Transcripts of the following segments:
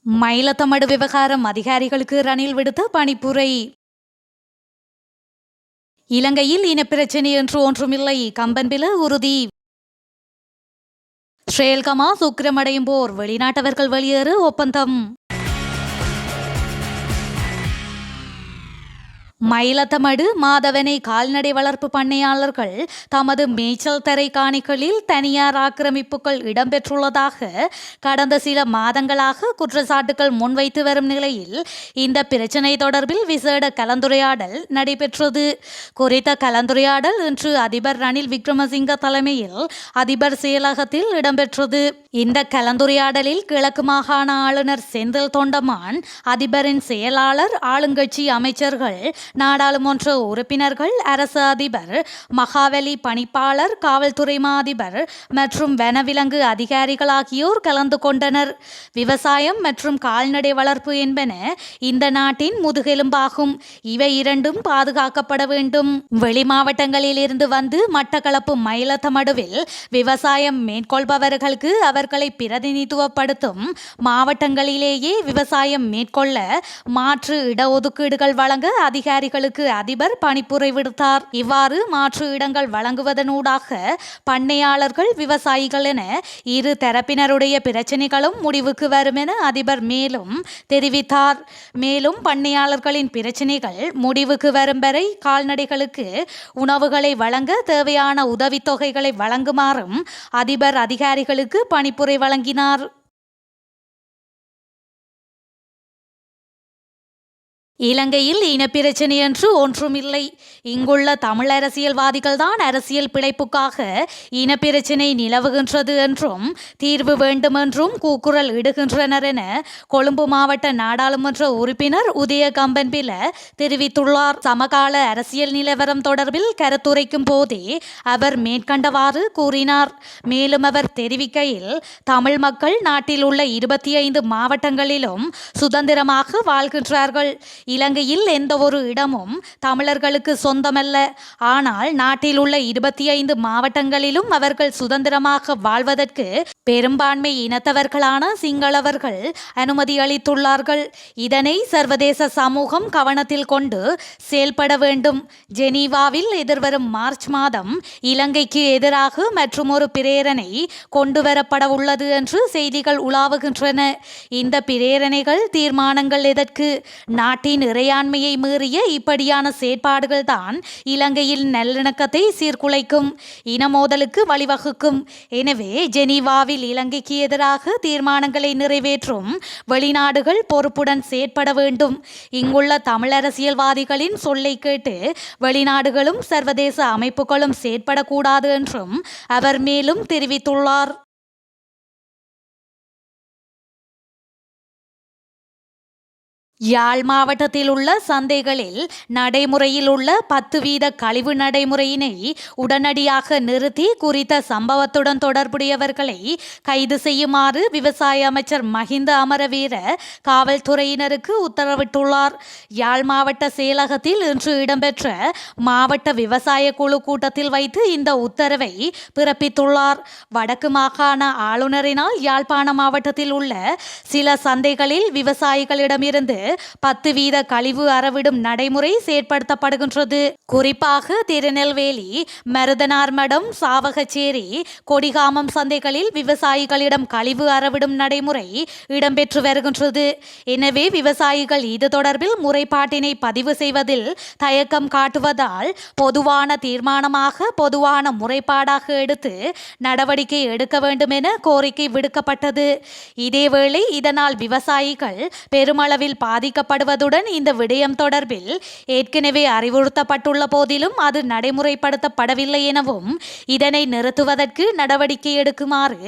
மயிலத்தமடு விவகாரம் அதிகாரிகளுக்கு ரணில் விடுத்த பணிப்புரை. இலங்கையில் இனப்பிரச்சினை என்று ஒன்றுமில்லை, கம்பன்பில உறுதி. ஸ்ரேல்கமா சுக்கிரமடையும் போர், வெளிநாட்டவர்கள் வெளியேறு ஒப்பந்தம். மயிலத்தமடு மாதவனை கால்நடை வளர்ப்பு பண்ணையாளர்கள் தமது மேய்ச்சல் தரை காணிகளில் தனியார் ஆக்கிரமிப்புகள் இடம்பெற்றுள்ளதாக கடந்த சில மாதங்களாக குற்றச்சாட்டுகள் முன்வைத்து வரும் நிலையில் இந்த பிரச்சினை தொடர்பில் விசேட கலந்துரையாடல் நடைபெற்றது. குறித்த கலந்துரையாடல் இன்று அதிபர் ரணில் விக்ரமசிங்க தலைமையில் அதிபர் செயலகத்தில் இடம்பெற்றது. இந்த கலந்துரையாடலில் கிழக்கு மாகாண ஆளுநர் செந்தில் தொண்டமான், அதிபரின் செயலாளர், ஆளுங்கட்சி அமைச்சர்கள், நாடாளுமன்ற உறுப்பினர்கள், அரசு அதிபர், மகாவலி பணிப்பாளர், காவல்துறை மா அதிபர் மற்றும் வனவிலங்கு அதிகாரிகள் ஆகியோர் கலந்து கொண்டனர். விவசாயம் மற்றும் கால்நடை வளர்ப்பு என்பன இந்த நாட்டின் முதுகெலும்பாகும். இவை இரண்டும் பாதுகாக்கப்பட வேண்டும். வெளி மாவட்டங்களில் இருந்து வந்து மட்டக்களப்பு மயிலத்தமடுவில் விவசாயம் மேற்கொள்பவர்களுக்கு அவர்களை பிரதிநிதித்துவப்படுத்தும் மாவட்டங்களிலேயே விவசாயம் மேற்கொள்ள மாற்று இடஒதுக்கீடுகள் வழங்க அதிகாரிகளுக்கு அதிபர் பணிப்புரை விடுத்தார். இவ்வாறு மாற்று இடங்கள் வழங்குவதனூடாக பண்ணையாளர்கள், விவசாயிகள் என இரு தரப்பினருடைய பிரச்சினைகளும் முடிவுக்கு வரும் என அதிபர் மேலும் தெரிவித்தார். மேலும் பண்ணையாளர்களின் பிரச்சினைகள் முடிவுக்கு வரும் வரை கால்நடைகளுக்கு உணவுகளை வழங்க தேவையான உதவித்தொகைகளை வழங்குமாறும் அதிபர் அதிகாரிகளுக்கு பணிப்புரை வழங்கினார். இலங்கையில் இனப்பிரச்சினை என்று ஒன்றுமில்லை. இங்குள்ள தமிழ் அரசியல்வாதிகள் தான் அரசியல் பிழைப்புக்காக இனப்பிரச்சினை நிலவுகின்றது என்றும் தீர்வு வேண்டும் என்றும் கூக்குரல் இடுகின்றனர் என கொழும்பு மாவட்ட நாடாளுமன்ற உறுப்பினர் உதய கம்பன்பில தெரிவித்துள்ளார். சமகால அரசியல் நிலவரம் தொடர்பில் கருத்துரைக்கும் போதே அவர் மேற்கண்டவாறு கூறினார். மேலும் அவர் தெரிவிக்கையில், தமிழ் மக்கள் நாட்டில் உள்ள 25 மாவட்டங்களிலும் சுதந்திரமாக வாழ்கின்றார்கள். இலங்கையில் எந்த ஒரு இடமும் தமிழர்களுக்கு சொந்தமல்ல. ஆனால் நாட்டில் உள்ள 25 மாவட்டங்களிலும் அவர்கள் சுதந்திரமாக வாழ்வதற்கு பெரும்பான்மை இனத்தவர்களான சிங்களவர்கள் அனுமதி அளித்துள்ளார்கள். இதனை சர்வதேச சமூகம் கவனத்தில் கொண்டு செயல்பட வேண்டும். ஜெனீவாவில் எதிர்வரும் மார்ச் மாதம் இலங்கைக்கு எதிராக மற்றுமொரு பிரேரணை கொண்டுவரப்பட உள்ளது என்று செய்திகள் உலாவுகின்றன. இந்த பிரேரணைகள், தீர்மானங்கள் எதற்கு? நாட்டின் இறையாண்மையை மீறிய இப்படியான செயற்பாடுகள் தான் இலங்கையில் நல்லிணக்கத்தை சீர்குலைக்கும், இனமோதலுக்கு வழிவகுக்கும். எனவே ஜெனீவாவில் இலங்கைக்கு எதிராக தீர்மானங்களை நிறைவேற்றும் வெளிநாடுகள் பொறுப்புடன் செயற்பட வேண்டும். இங்குள்ள தமிழ் அரசியல்வாதிகளின் சொல்லை கேட்டு வெளிநாடுகளும் சர்வதேச அமைப்புகளும் செயற்படக்கூடாது என்றும் அவர் மேலும் தெரிவித்துள்ளார். யாழ் மாவட்டத்தில் உள்ள சந்தைகளில் நடைமுறையில் உள்ள 10% கழிவு நடைமுறையினை உடனடியாக நிறுத்தி குறித்த சம்பவத்துடன் தொடர்புடையவர்களை கைது செய்யுமாறு விவசாய அமைச்சர் மஹிந்த அமரவீர காவல்துறையினருக்கு உத்தரவிட்டுள்ளார். யாழ் மாவட்ட செயலகத்தில் இன்று இடம்பெற்ற மாவட்ட விவசாய குழு கூட்டத்தில் வைத்து இந்த உத்தரவை பிறப்பித்துள்ளார். வடக்கு மாகாண ஆளுநரினால் யாழ்ப்பாண மாவட்டத்தில் உள்ள சில சந்தைகளில் விவசாயிகளிடமிருந்து 10% கழிவு அறவிடும் நடைமுறை செயற்படுத்தப்படுகின்றது. குறிப்பாக திருநெல்வேலி, மருதனார்மடம், சாவகச்சேரி, கொடிகாமம் சந்தைகளில் விவசாயிகளிடம் கழிவு அறவிடும் நடைமுறை இடம்பெற்று வருகின்றது. எனவே விவசாயிகள் இது தொடர்பில் முறைப்பாட்டினை பதிவு செய்வதில் தயக்கம் காட்டுவதால் பொதுவான தீர்மானமாக, பொதுவான முறைப்பாடாக எடுத்து நடவடிக்கை எடுக்க வேண்டும் என கோரிக்கை விடுக்கப்பட்டது. இதேவேளை இதனால் விவசாயிகள் பெருமளவில் பாதிக்கப்படுவதுடன் இந்த விடயம் தொடர்பில் ஏற்கனவே அறிவுறுத்தப்பட்டுள்ள போதிலும் அது நடைமுறைப்படுத்தப்படவில்லை எனவும் இதனை நிறுத்துவதற்கு நடவடிக்கை எடுக்குமாறு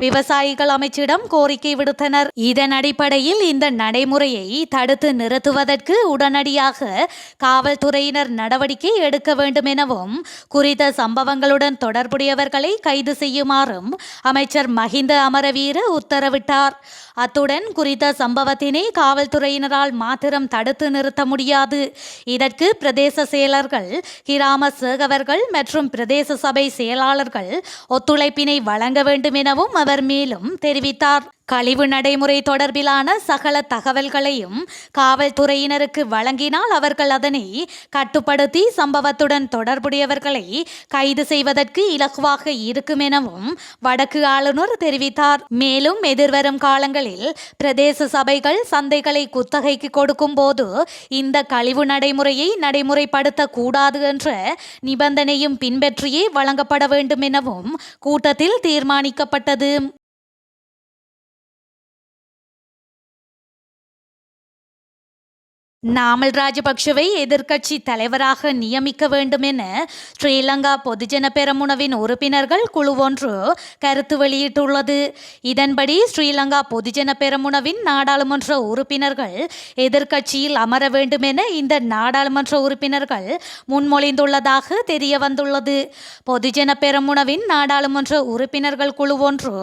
விவசாயிகள் அமைச்சிடம் கோரிக்கை விடுத்தனர். இதன் அடிப்படையில் இந்த நடைமுறையை தடுத்து நிறுத்துவதற்கு உடனடியாக காவல்துறையினர் நடவடிக்கை எடுக்க வேண்டும் எனவும் குறித்த சம்பவங்களுடன் தொடர்புடையவர்களை கைது செய்யுமாறும் அமைச்சர் மஹிந்த அமரவீர உத்தரவிட்டார். அத்துடன் குறித்த சம்பவத்தினை காவல்துறையினரால் மாத்திரம் தடுத்து நிறுத்த முடியாது. இதற்கு பிரதேச செயலர்கள், கிராம சேவகர்கள் மற்றும் பிரதேச சபை செயலாளர்கள் ஒத்துழைப்பினை வழங்க வேண்டும் எனவும் அவர் மேலும் தெரிவித்தார். கழிவு நடைமுறை தொடர்பிலான சகல தகவல்களையும் காவல்துறையினருக்கு வழங்கினால் அவர்கள் அதனை கட்டுப்படுத்தி சம்பவத்துடன் தொடர்புடையவர்களை கைது செய்வதற்கு இலகுவாக இருக்கும் எனவும் வடக்கு ஆளுநர் தெரிவித்தார். மேலும் எதிர்வரும் காலங்களில் பிரதேச சபைகள் சந்தைகளை குத்தகைக்கு கொடுக்கும் போது இந்த கழிவு நடைமுறையை நடைமுறைப்படுத்த கூடாது என்ற நிபந்தனையும் பின்பற்றியே வழங்கப்பட வேண்டும் எனவும் கூட்டத்தில் தீர்மானிக்கப்பட்டது. நாமல் ராஜபக்ஷவை எதிர்க்கட்சி தலைவராக நியமிக்க வேண்டும் என ஸ்ரீலங்கா பொதுஜன பெரமுனவின் உறுப்பினர்கள் குழு ஒன்று கருத்து வெளியிட்டுள்ளது. இதன்படி ஸ்ரீலங்கா பொதுஜன பெரமுனவின் நாடாளுமன்ற உறுப்பினர்கள் எதிர்க்கட்சியில் அமர வேண்டும் என இந்த நாடாளுமன்ற உறுப்பினர்கள் முன்மொழிந்துள்ளதாக தெரிய வந்துள்ளது. பொதுஜன பெரமுனவின் நாடாளுமன்ற உறுப்பினர்கள் குழு ஒன்று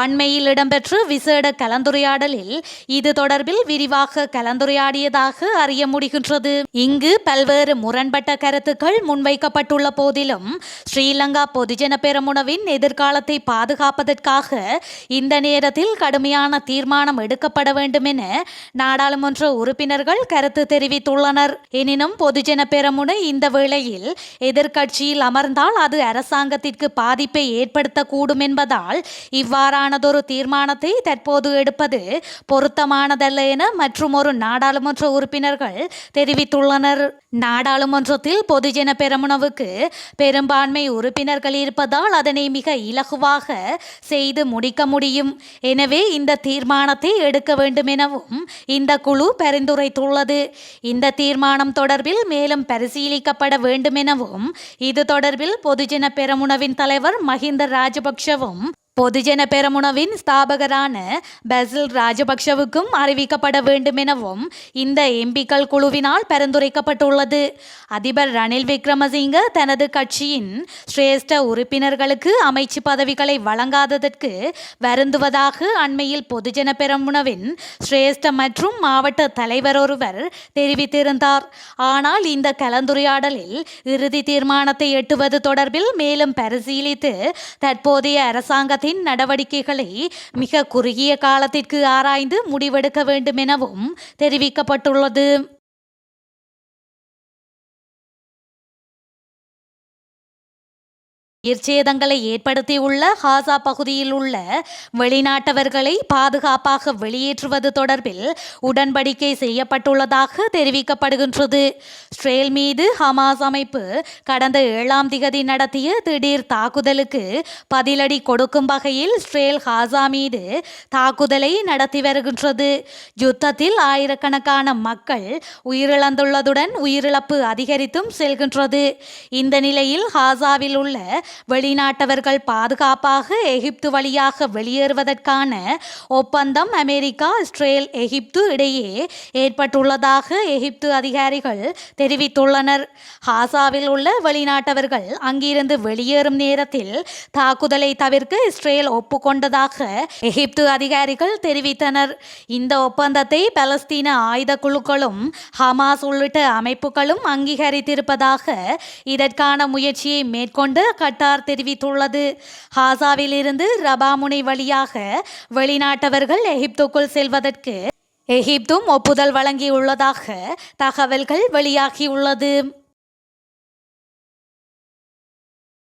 அண்மையில் இடம்பெற்ற விசேட கலந்துரையாடலில் இது தொடர்பில் விரிவாக கலந்துரையாடியதாக அறிய முடிகின்றது. இங்கு பல்வேறு முரண்பட்ட கருத்துக்கள் முன்வைக்கப்பட்டுள்ள போதிலும் ஸ்ரீலங்கா பொதுஜன பெரமுனவின் எதிர்காலத்தை பாதுகாப்பதற்காக இந்த நேரத்தில் கடுமையான தீர்மானம் எடுக்கப்பட வேண்டும் என நாடாளுமன்ற உறுப்பினர்கள் கருத்து தெரிவித்துள்ளனர். எனினும் பொதுஜன பெரமுன இந்த வேளையில் எதிர்க்கட்சியில் அமர்ந்தால் அது அரசாங்கத்திற்கு பாதிப்பை ஏற்படுத்தக்கூடும் என்பதால் இவ்வாறானதொரு தீர்மானத்தை தற்போது எடுப்பது பொருத்தமானதல்ல என மற்றுமொரு நாடாளுமன்ற உறுப்பினர் தெரிவித்துள்ளனர். நாடாளுமன்றத்தில் பொதுஜன பெரமுனவுக்கு பெரும்பான்மை உறுப்பினர்கள் இருப்பதால் அதனை மிக இலகுவாக செய்து முடிக்க முடியும். எனவே இந்த தீர்மானத்தை எடுக்க வேண்டும் எனவும் இந்த குழு பரிந்துரைத்துள்ளது. இந்த தீர்மானம் தொடர்பில் மேலும் பரிசீலிக்கப்பட வேண்டும் எனவும் இது தொடர்பில் பொதுஜன பெரமுனவின் தலைவர் மஹிந்த ராஜபக்ஷவும் பொதுஜன பெரமுனவின் ஸ்தாபகரான பசில் ராஜபக்ஷவுக்கும் அறிவிக்கப்பட வேண்டும் எனவும் இந்த எம்பிக்கள் குழுவினால் பரிந்துரைக்கப்பட்டுள்ளது. அதிபர் ரணில் விக்ரமசிங்க தனது கட்சியின் சிரேஷ்ட உறுப்பினர்களுக்கு அமைச்சு பதவிகளை வழங்காததற்கு வருந்துவதாக அண்மையில் பொதுஜன பெரமுனவின் சிரேஷ்ட மற்றும் மாவட்ட தலைவர் ஒருவர் தெரிவித்திருந்தார். ஆனால் இந்த கலந்துரையாடலில் இறுதி தீர்மானத்தை எட்டுவது தொடர்பில் மேலும் பரிசீலித்து தற்போதைய அரசாங்கத்தின் நடவடிக்கைகளை மிக குறுகிய காலத்திற்கு ஆராய்ந்து முடிவெடுக்க வேண்டும் எனவும் தெரிவிக்கப்பட்டுள்ளது. உயிர்ச்சேதங்களை ஏற்படுத்தியுள்ள காசா பகுதியில் உள்ள வெளிநாட்டவர்களை பாதுகாப்பாக வெளியேற்றுவது தொடர்பில் உடன்படிக்கை செய்யப்பட்டுள்ளதாக தெரிவிக்கப்படுகின்றது. இஸ்ரேல் மீது ஹமாஸ் அமைப்பு கடந்த 7ஆம் திகதி நடத்திய திடீர் தாக்குதலுக்கு பதிலடி கொடுக்கும் வகையில் இஸ்ரேல் காசா மீது தாக்குதலை நடத்தி வருகின்றது. யுத்தத்தில் ஆயிரக்கணக்கான மக்கள் உயிரிழந்துள்ளதுடன் உயிரிழப்பு அதிகரித்தும் செல்கின்றது. இந்த நிலையில் காசாவில் உள்ள வெளிநாட்டவர்கள் பாதுகாப்பாக எகிப்து வழியாக வெளியேறுவதற்கான ஒப்பந்தம் அமெரிக்கா, இஸ்ரேல், எகிப்து இடையே ஏற்பட்டுள்ளதாக எகிப்து அதிகாரிகள் தெரிவித்துள்ளனர். காசாவில் உள்ள வெளிநாட்டவர்கள் அங்கிருந்து வெளியேறும் நேரத்தில் தாக்குதலை தவிர்க்க இஸ்ரேல் ஒப்புக்கொண்டதாக எகிப்து அதிகாரிகள் தெரிவித்தனர். இந்த ஒப்பந்தத்தை பலஸ்தீன ஆயுத குழுக்களும் ஹமாஸ் உள்ளிட்ட அமைப்புகளும் அங்கீகரித்திருப்பதாக இதற்கான முயற்சியை மேற்கொண்டு கட்டார் தெரிவித்துள்ளது. காசாவில் இருந்து ரபா முனை வழியாக வெளிநாட்டவர்கள் எகிப்துக்குள் செல்வதற்கு எகிப்தும் ஒப்புதல் வழங்கியுள்ளதாக தகவல்கள் வெளியாகியுள்ளது.